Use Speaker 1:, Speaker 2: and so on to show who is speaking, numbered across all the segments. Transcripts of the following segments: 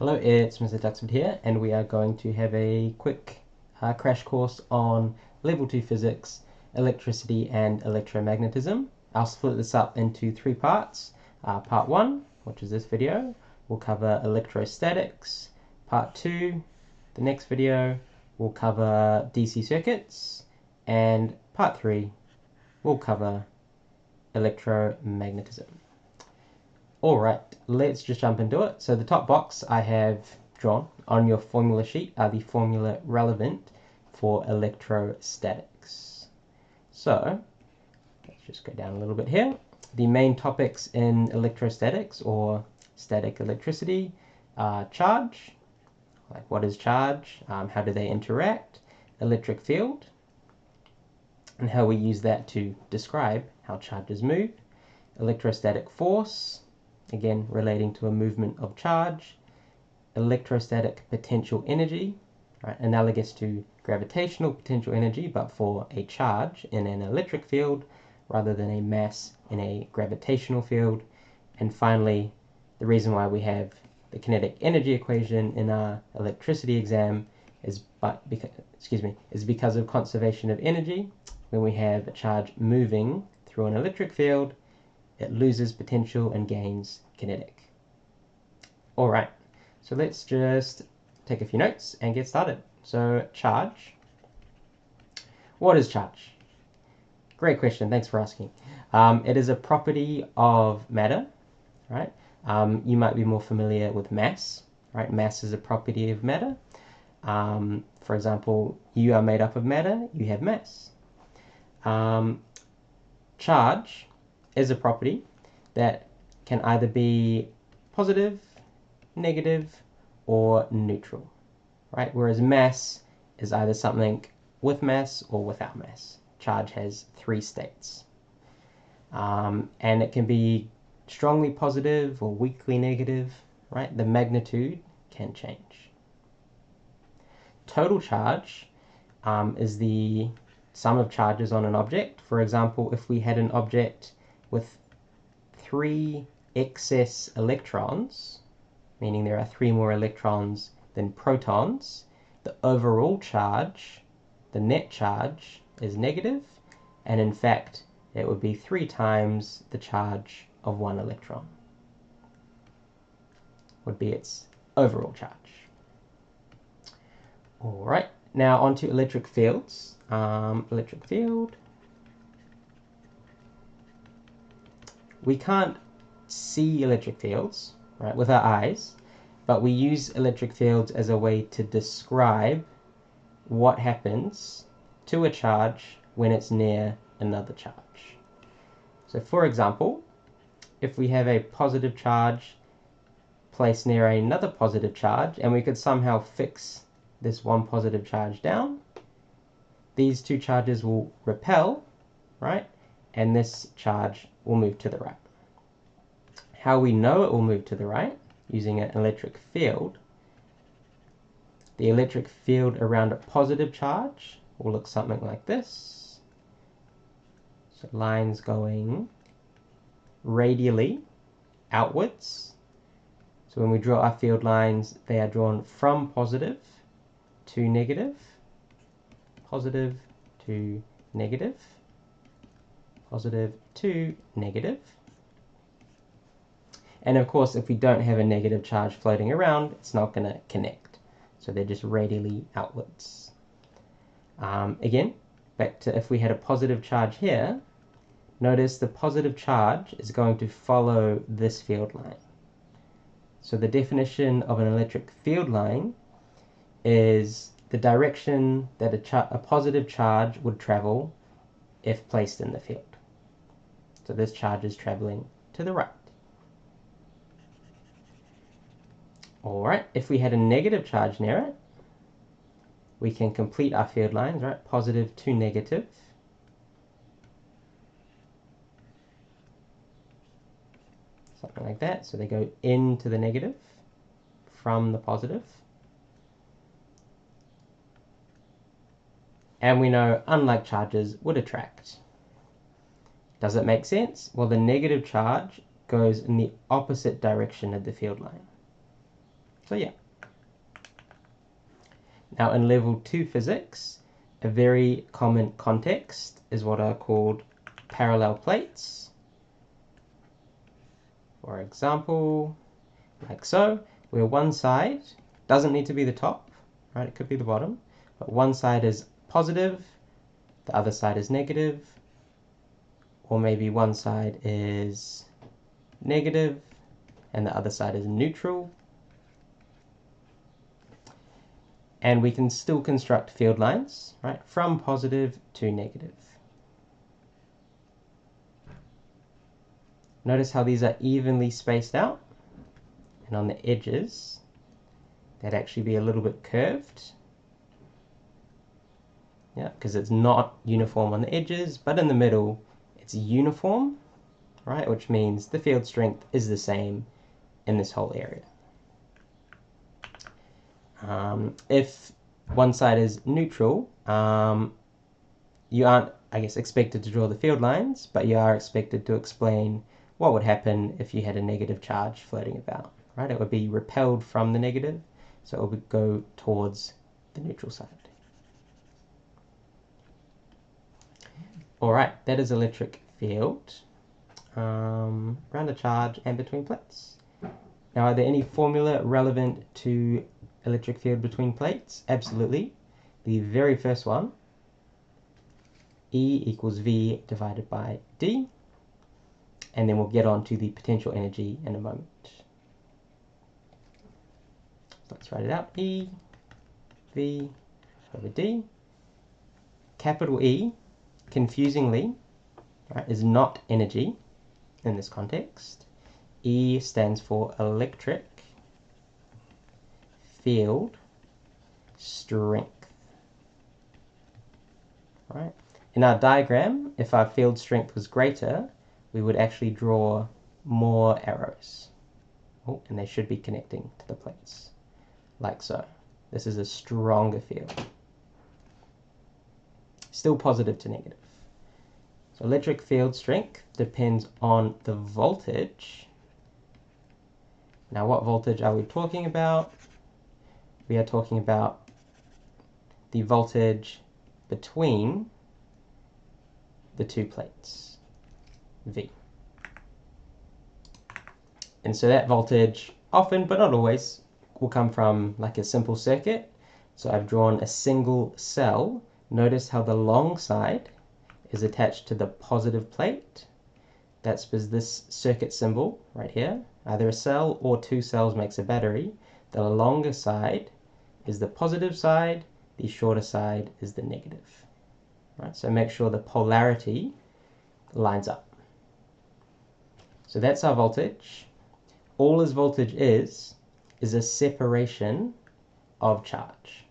Speaker 1: Hello, it's Mr. Duxford here, and we are going to have a quick crash course on Level 2 Physics, Electricity and Electromagnetism. I'll split this up into three parts. Part 1, which is this video, will cover electrostatics. Part 2, the next video, will cover DC circuits. And Part 3 will cover electromagnetism. Alright, let's just jump into it. So the top box I have drawn on your formula sheet are the formula relevant for electrostatics. So let's just go down a little bit here. The main topics in electrostatics or static electricity are charge, like what is charge, how do they interact, electric field, and how we use that to describe how charges move, electrostatic force, again relating to a movement of charge, electrostatic potential energy, right, analogous to gravitational potential energy but for a charge in an electric field rather than a mass in a gravitational field. And finally, the reason why we have the kinetic energy equation in our electricity exam is because of conservation of energy. When we have a charge moving through an electric field, it loses potential and gains kinetic. Alright, so let's just take a few notes and get started. So charge. What is charge? Great question, thanks for asking. It is a property of matter, right? You might be more familiar with mass, right? Mass is a property of matter. For example, you are made up of matter, you have mass. Charge is a property that can either be positive, negative, or neutral, right? Whereas mass is either something with mass or without mass. Charge has three states. And it can be strongly positive or weakly negative, right? The magnitude can change. Total charge is the sum of charges on an object. For example, if we had an object with 3 excess electrons, meaning there are 3 more electrons than protons, the overall charge, the net charge, is negative, and in fact it would be 3 times the charge of 1 electron, would be its overall charge. Alright, now onto electric fields. Electric field. We can't see electric fields, right, with our eyes, but we use electric fields as a way to describe what happens to a charge when it's near another charge. So for example, if we have a positive charge placed near another positive charge and we could somehow fix this one positive charge down, these two charges will repel, right, and this charge will move to the right. How we know it will move to the right, using an electric field, the electric field around a positive charge will look something like this. So lines going radially outwards. So when we draw our field lines, they are drawn from positive to negative, positive to negative, positive to negative. And of course, if we don't have a negative charge floating around, it's not going to connect. So they're just radially outwards. Again, back to if we had a positive charge here, notice the positive charge is going to follow this field line. So the definition of an electric field line is the direction that a positive charge would travel if placed in the field. So this charge is traveling to the right. Alright, if we had a negative charge near it, we can complete our field lines, right? Positive to negative. Something like that. So they go into the negative from the positive. And we know unlike charges would attract. Does it make sense? Well, the negative charge goes in the opposite direction of the field line. So yeah. Now in level 2 physics, a very common context is what are called parallel plates. For example, like so, where one side doesn't need to be the top, right? It could be the bottom, but one side is positive, the other side is negative, or maybe one side is negative and the other side is neutral. And we can still construct field lines, right, from positive to negative. Notice how these are evenly spaced out, and on the edges, they'd actually be a little bit curved. Yeah, because it's not uniform on the edges, but in the middle, it's uniform, right, which means the field strength is the same in this whole area. If one side is neutral, you aren't, I guess, expected to draw the field lines, but you are expected to explain what would happen if you had a negative charge floating about, right? It would be repelled from the negative, so it would go towards the neutral side. All right, that is electric field around a charge and between plates. Now, are there any formula relevant to electric field between plates? Absolutely. The very first one, E equals V divided by D. And then we'll get on to the potential energy in a moment. Let's write it out. E, V over D. Capital E, confusingly, right, is not energy in this context. E stands for electric field strength. Right? In our diagram, if our field strength was greater, we would actually draw more arrows. Oh, and they should be connecting to the plates, like so. This is a stronger field. Still positive to negative. So electric field strength depends on the voltage. Now, what voltage are we talking about? We are talking about the voltage between the two plates, V. And so that voltage often, but not always, will come from like a simple circuit. So I've drawn a single cell. Notice how the long side is attached to the positive plate. That's because this circuit symbol right here, either a cell or two cells makes a battery. The longer side is the positive side, the shorter side is the negative. Right? So make sure the polarity lines up. So that's our voltage. All this voltage is a separation of charge.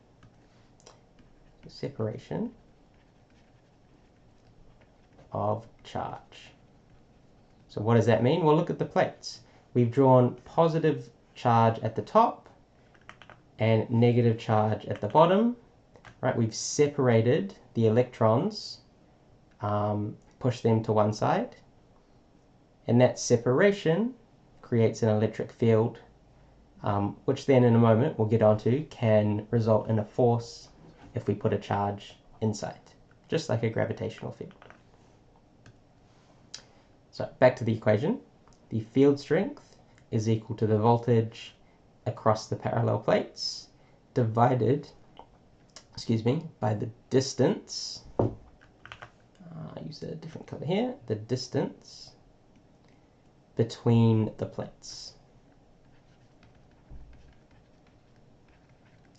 Speaker 1: Separation of charge. So what does that mean? Well, look at the plates. We've drawn positive charge at the top and negative charge at the bottom. Right? We've separated the electrons, pushed them to one side, and that separation creates an electric field, which then in a moment we'll get onto can result in a force if we put a charge inside, just like a gravitational field. So back to the equation. The field strength is equal to the voltage across the parallel plates divided, by the distance. I use a different color here. The distance between the plates.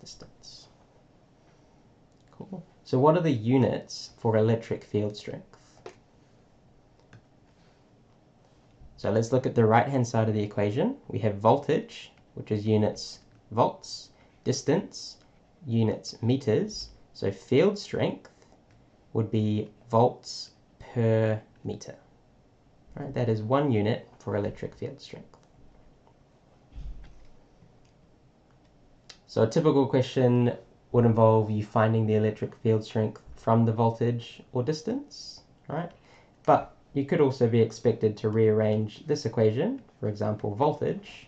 Speaker 1: Distance. Cool. So what are the units for electric field strength? So let's look at the right-hand side of the equation. We have voltage, which is units volts, distance, units meters. So field strength would be volts per meter. Right, that is 1 unit for electric field strength. So a typical question would involve you finding the electric field strength from the voltage or distance, right? But you could also be expected to rearrange this equation, for example, voltage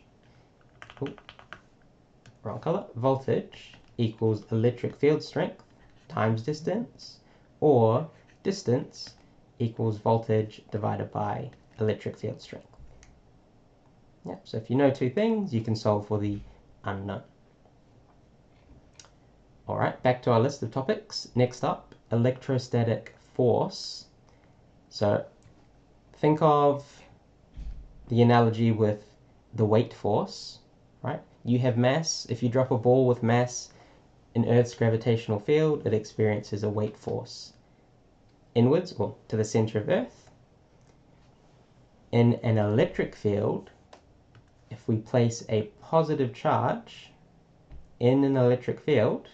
Speaker 1: wrong color, voltage equals electric field strength times distance, or distance equals voltage divided by electric field strength. Yeah, so if you know two things, you can solve for the unknown. All right, back to our list of topics. Next up, electrostatic force. So think of the analogy with the weight force, right? You have mass. If you drop a ball with mass in Earth's gravitational field, it experiences a weight force inwards or to the center of Earth. In an electric field, if we place a positive charge in an electric field,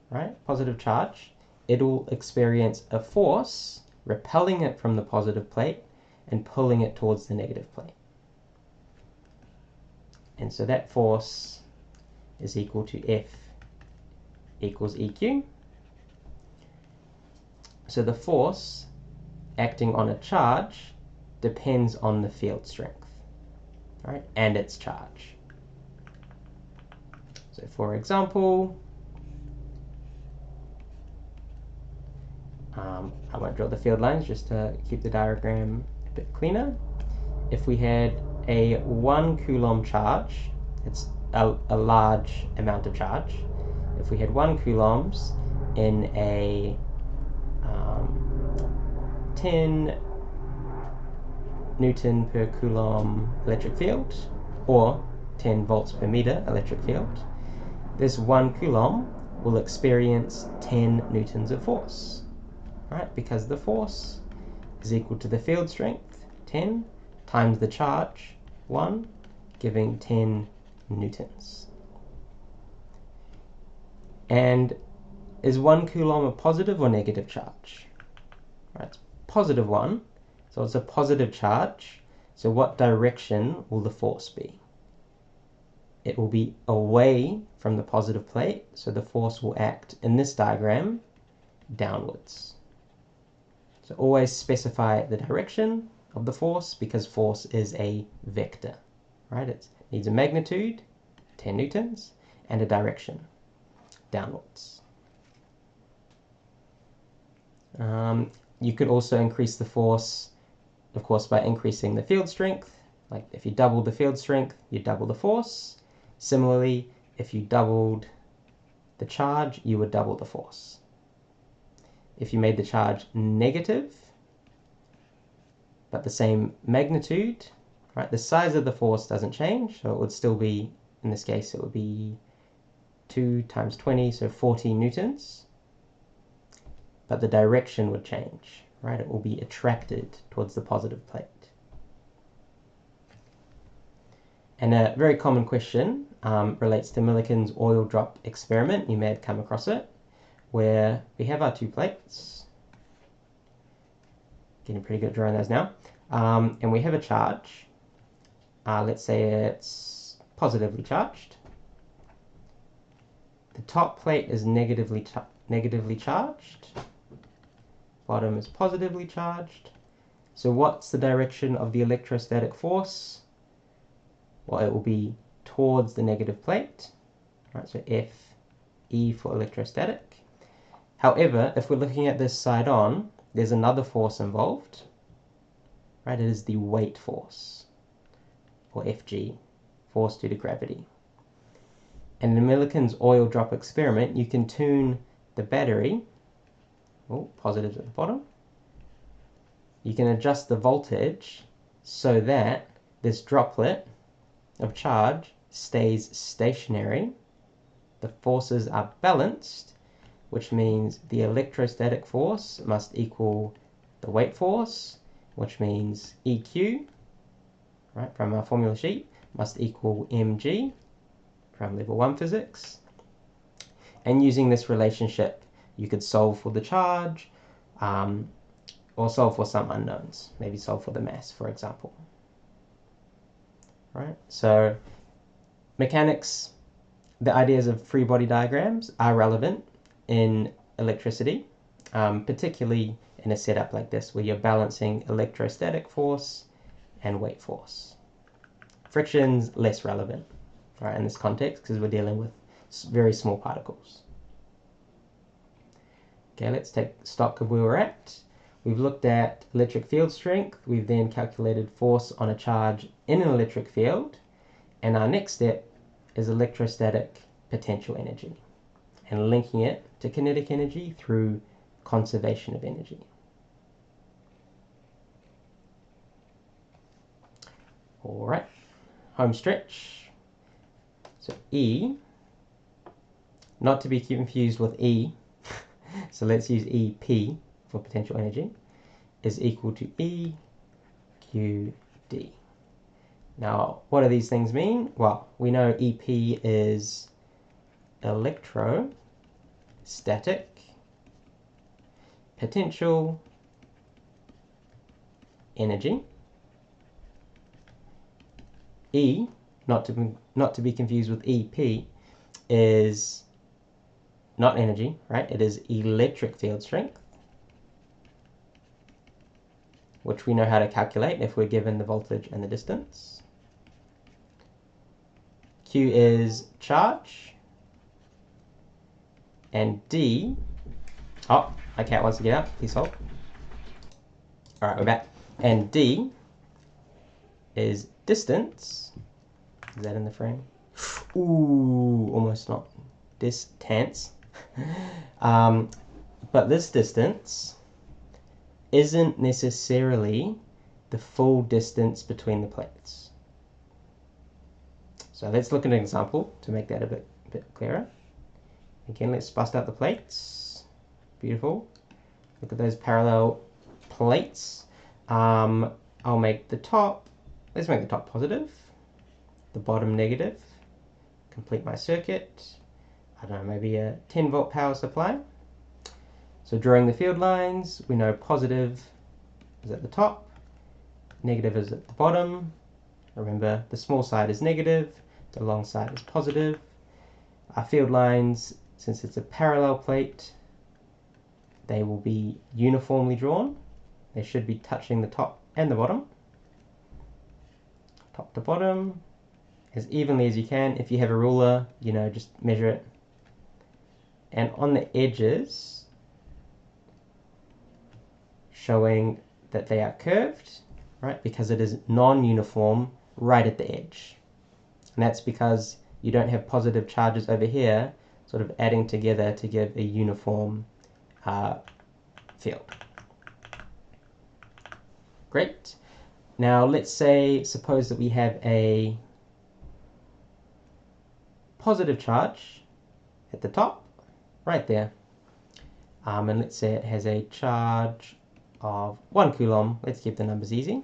Speaker 1: right, positive charge, it will experience a force repelling it from the positive plate and pulling it towards the negative plate. And so that force is equal to F equals EQ. So the force acting on a charge depends on the field strength, right, and its charge. So for example, I won't draw the field lines just to keep the diagram a bit cleaner. If we had a 1 coulomb charge, it's a large amount of charge. If we had 1 coulombs in a 10 Newton per coulomb electric field, or 10 volts per meter electric field, this 1 coulomb will experience 10 newtons of force, right? Because the force is equal to the field strength, 10, times the charge, 1, giving 10 newtons. And is 1 coulomb a positive or negative charge? Right, it's positive 1, so it's a positive charge. So what direction will the force be? It will be away from the positive plate, so the force will act, in this diagram, downwards. So always specify the direction of the force, because force is a vector, right? It needs a magnitude, 10 newtons, and a direction, downwards. You could also increase the force, of course, by increasing the field strength. Like if you doubled the field strength, you double the force. Similarly, if you doubled the charge, you would double the force. If you made the charge negative, but the same magnitude, right, the size of the force doesn't change, so it would still be, in this case, it would be 2 times 20, so 40 newtons. But the direction would change, right? It will be attracted towards the positive plate. And a very common question relates to Millikan's oil drop experiment. You may have come across it, where we have our two plates. Getting pretty good at drawing those now. And we have a charge. Let's say it's positively charged. The top plate is negatively charged. Bottom is positively charged. So what's the direction of the electrostatic force? Well, it will be towards the negative plate, right? So Fe for electrostatic. However, if we're looking at this side on, there's another force involved, right? It is the weight force, or Fg, force due to gravity. And in Millikan's oil drop experiment, you can tune the battery, positives at the bottom. You can adjust the voltage so that this droplet of charge stays stationary. The forces are balanced, which means the electrostatic force must equal the weight force, which means EQ, right, from our formula sheet, must equal mg from level 1 physics. And using this relationship, you could solve for the charge, or solve for some unknowns. Maybe solve for the mass, for example. Right? So mechanics, the ideas of free body diagrams are relevant in electricity, particularly in a setup like this where you're balancing electrostatic force and weight force. Friction's less relevant right, in this context, because we're dealing with very small particles. Okay, let's take stock of where we're at. We've looked at electric field strength. We've then calculated force on a charge in an electric field. And our next step is electrostatic potential energy and linking it to kinetic energy through conservation of energy. All right, home stretch. So E, not to be confused with E, so let's use EP for potential energy, is equal to EQD. Now, what do these things mean? Well, we know EP is electrostatic potential energy. E, not to be confused with EP, is not energy, right? It is electric field strength, which we know how to calculate if we're given the voltage and the distance. Q is charge, and D, oh, my cat wants to get out, please hold. All right, we're back. And D is distance. Is that in the frame? Ooh, almost not. Distance. But this distance isn't necessarily the full distance between the plates. So let's look at an example to make that a bit clearer. Again, let's bust out the plates. Beautiful. Look at those parallel plates. I'll make the top, let's make the top positive, the bottom negative, complete my circuit. I don't know, maybe a 10 volt power supply. So drawing the field lines, we know positive is at the top, negative is at the bottom. Remember, the small side is negative, the long side is positive. Our field lines, since it's a parallel plate, they will be uniformly drawn. They should be touching the top and the bottom. Top to bottom, as evenly as you can. If you have a ruler, you know, just measure it. And on the edges, showing that they are curved, right? Because it is non-uniform right at the edge. And that's because you don't have positive charges over here sort of adding together to give a uniform field. Great. Now let's suppose that we have a positive charge at the top, right there. And let's say it has a charge of 1 coulomb. Let's keep the numbers easy.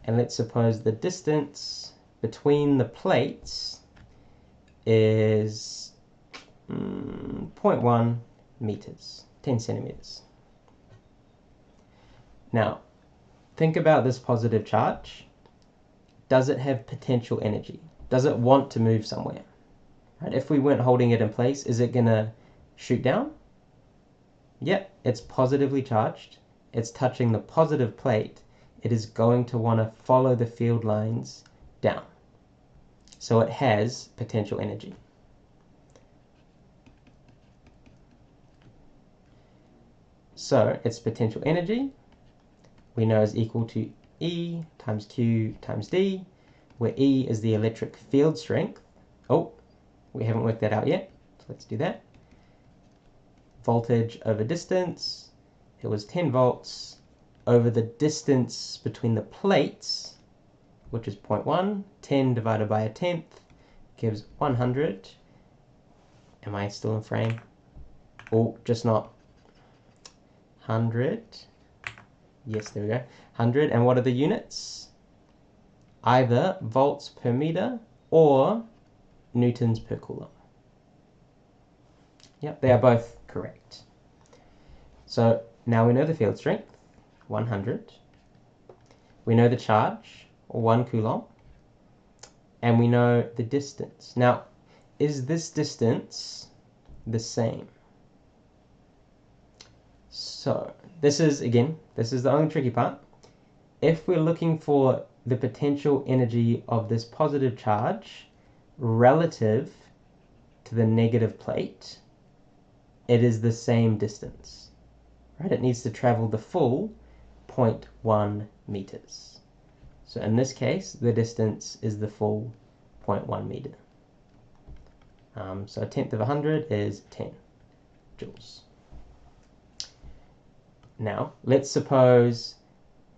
Speaker 1: And let's suppose the distance between the plates is 0.1 meters, 10 centimeters. Now, think about this positive charge. Does it have potential energy? Does it want to move somewhere? Right? If we weren't holding it in place, is it going to shoot down? Yep, it's positively charged. It's touching the positive plate. It is going to want to follow the field lines down. So it has potential energy. So its potential energy we know is equal to E times Q times D, where E is the electric field strength. Oh, we haven't worked that out yet, so let's do that. Voltage over distance, it was 10 volts over the distance between the plates, which is 0.1. 10 divided by a tenth gives 100. Am I still in frame? Oh, just not. 100. Yes, there we go. 100. And what are the units? Either volts per meter or newtons per coulomb. Yep, they are both correct. So now we know the field strength, 100. We know the charge, 1 coulomb. And we know the distance. Now, is this distance the same? So this is the only tricky part. If we're looking for the potential energy of this positive charge, relative to the negative plate, it is the same distance, right? It needs to travel the full 0.1 meters. So in this case, the distance is the full 0.1 meter. So 1/10 of 100 is 10 joules. Now, let's suppose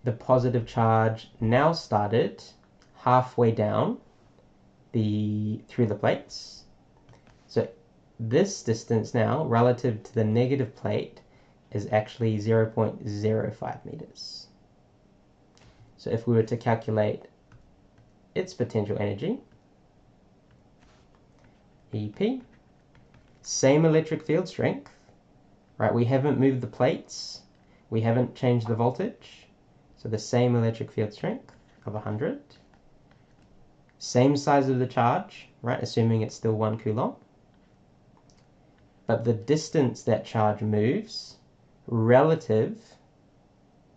Speaker 1: the positive charge now started halfway down through the plates. So this distance now, relative to the negative plate, is actually 0.05 meters. So if we were to calculate its potential energy, EP, same electric field strength, right? We haven't moved the plates, we haven't changed the voltage, so the same electric field strength of 100. Same size of the charge, right? Assuming it's still 1 coulomb. But the distance that charge moves relative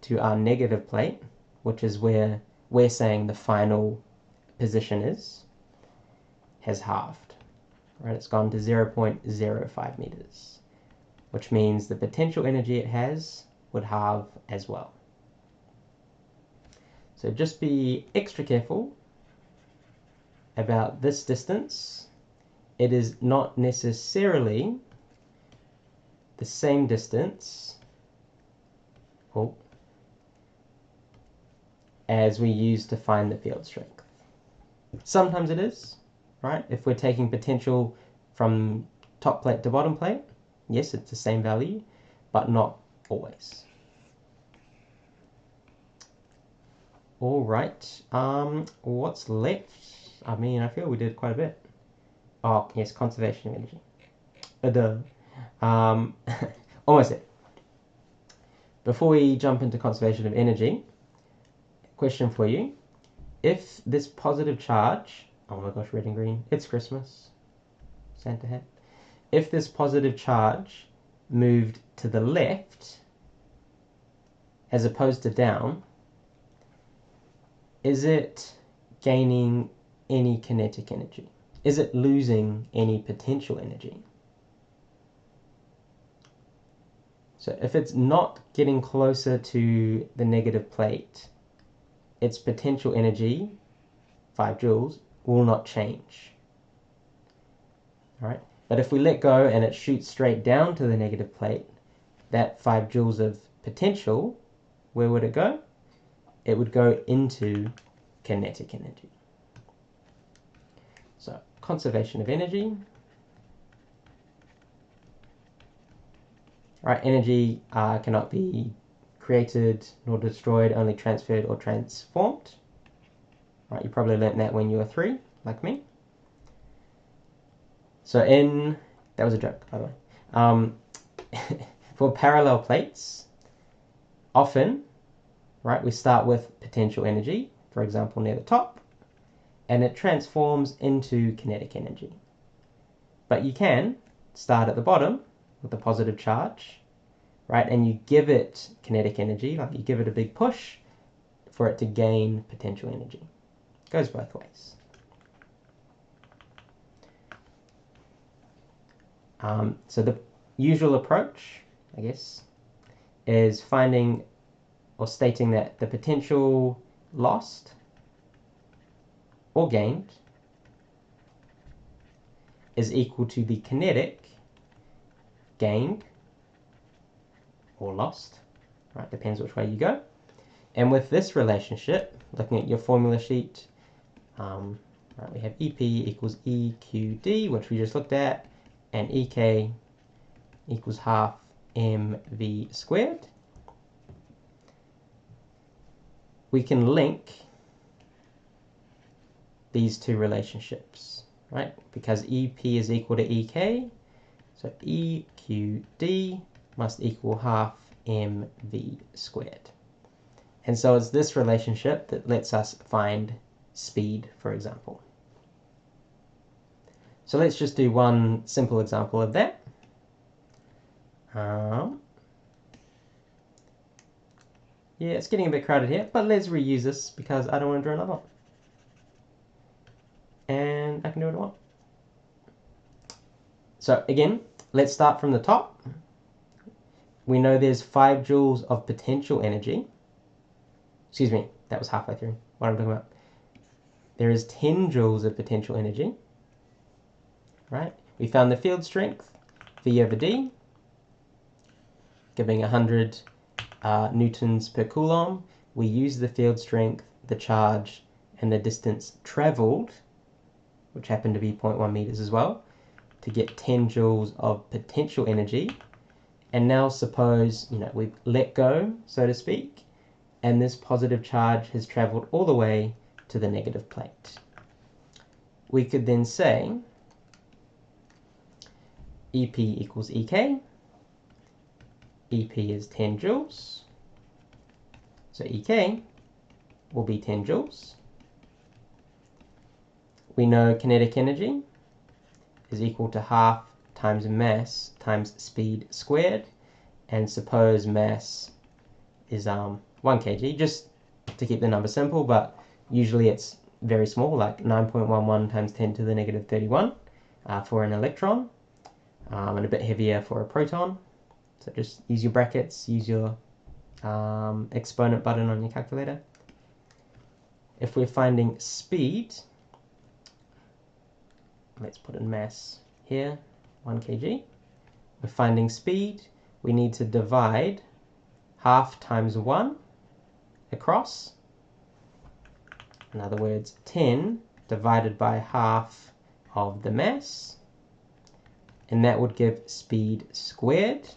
Speaker 1: to our negative plate, which is where we're saying the final position is, has halved, right? It's gone to 0.05 meters, which means the potential energy it has would halve as well. So just be extra careful about this distance. It is not necessarily the same distance as we use to find the field strength. Sometimes it is, right? If we're taking potential from top plate to bottom plate, yes, it's the same value, but not always. All right, what's left? I mean, I feel we did quite a bit. Oh, yes, conservation of energy. Almost there. Before we jump into conservation of energy, question for you. If this positive charge, oh my gosh, red and green, it's Christmas, Santa hat. If this positive charge moved to the left as opposed to down, is it gaining any kinetic energy? Is it losing any potential energy? So if it's not getting closer to the negative plate, its potential energy, 5 joules, will not change. All right? But if we let go and it shoots straight down to the negative plate, that 5 joules of potential, where would it go? It would go into kinetic energy. So conservation of energy. Right, energy cannot be created nor destroyed, only transferred or transformed. Right, you probably learnt that when you were 3, like me. So that was a joke, by the way. For parallel plates, often, right, we start with potential energy, for example, near the top, and it transforms into kinetic energy. But you can start at the bottom with a positive charge, right, and you give it kinetic energy, like you give it a big push for it to gain potential energy. It goes both ways. So the usual approach, I guess, is finding or stating that the potential lost or gained is equal to the kinetic gained or lost, right? Depends which way you go. And with this relationship, looking at your formula sheet, right, we have EP equals EQD, which we just looked at, and EK equals half mv squared. We can link these two relationships, right? Because EP is equal to EK, so EQD must equal half mv squared. And so it's this relationship that lets us find speed, for example. So let's just do one simple example of that. Yeah, it's getting a bit crowded here, but let's reuse this because I don't want to draw another one. And I can do what I want. So again, let's start from the top. We know there's 5 joules of potential energy. Excuse me, that was halfway through. What am I talking about? There is 10 joules of potential energy. Right? We found the field strength, V over D, giving 100 newtons per coulomb. We use the field strength, the charge, and the distance traveled, which happened to be 0.1 meters as well, to get 10 joules of potential energy. And now suppose, we've let go, so to speak, and this positive charge has traveled all the way to the negative plate. We could then say EP equals EK. EP is 10 joules. So EK will be 10 joules. We know kinetic energy is equal to half times mass times speed squared. And suppose mass is 1 kg, just to keep the number simple, but usually it's very small, like 9.11 times 10 to the negative 31 for an electron, and a bit heavier for a proton. So just use your brackets, use your exponent button on your calculator. If we're finding speed, let's put in mass here, 1 kg. We're finding speed, we need to divide half times 1 across. In other words, 10 divided by half of the mass, and that would give speed squared.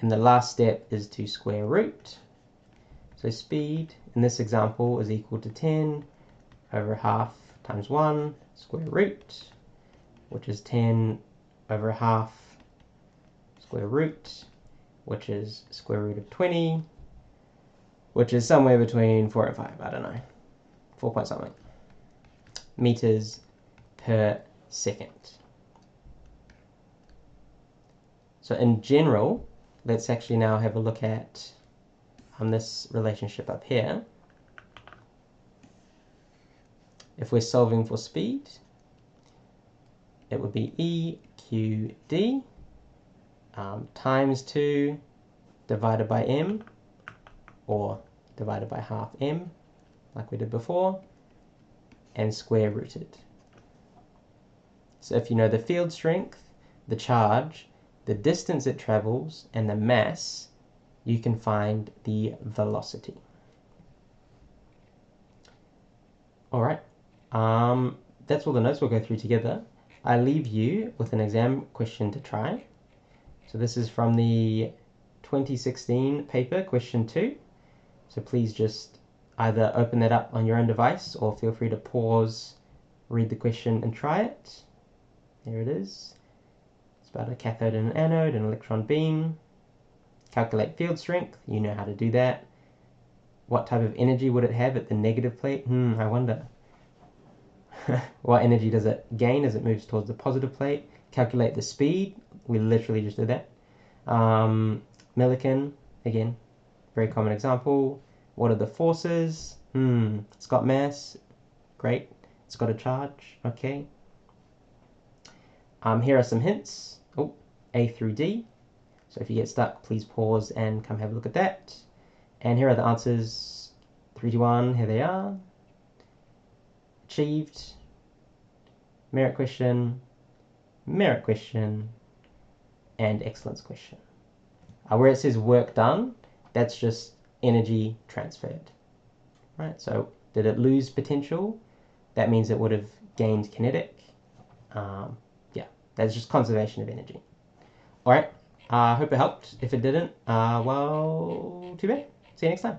Speaker 1: And the last step is to square root. So speed in this example is equal to 10 over half times 1 square root, which is 10 over half square root, which is square root of 20, which is somewhere between 4 and 5, I don't know, 4 point something, meters per second. So in general, let's actually now have a look at this relationship up here. If we're solving for speed, it would be EQD times 2 divided by m, or divided by half m, like we did before, and square rooted. So if you know the field strength, the charge, the distance it travels, and the mass, you can find the velocity. Alright, that's all the notes we'll go through together. I leave you with an exam question to try. So this is from the 2016 paper, question 2. So please just either open that up on your own device or feel free to pause, read the question and try it. There it is. It's about a cathode and an anode, an electron beam. Calculate field strength, you know how to do that. What type of energy would it have at the negative plate? I wonder. What energy does it gain as it moves towards the positive plate? Calculate the speed, we literally just did that. Millikan, again, very common example. What are the forces? It's got mass, great. It's got a charge, okay. Here are some hints. A through D. So if you get stuck, please pause and come have a look at that. And here are the answers. 3, 2, 1, here they are. Achieved. Merit question, and excellence question. Where it says work done, that's just energy transferred. Right, so did it lose potential? That means it would have gained kinetic. Yeah, that's just conservation of energy. Alright, I hope it helped. If it didn't, well, too bad. See you next time.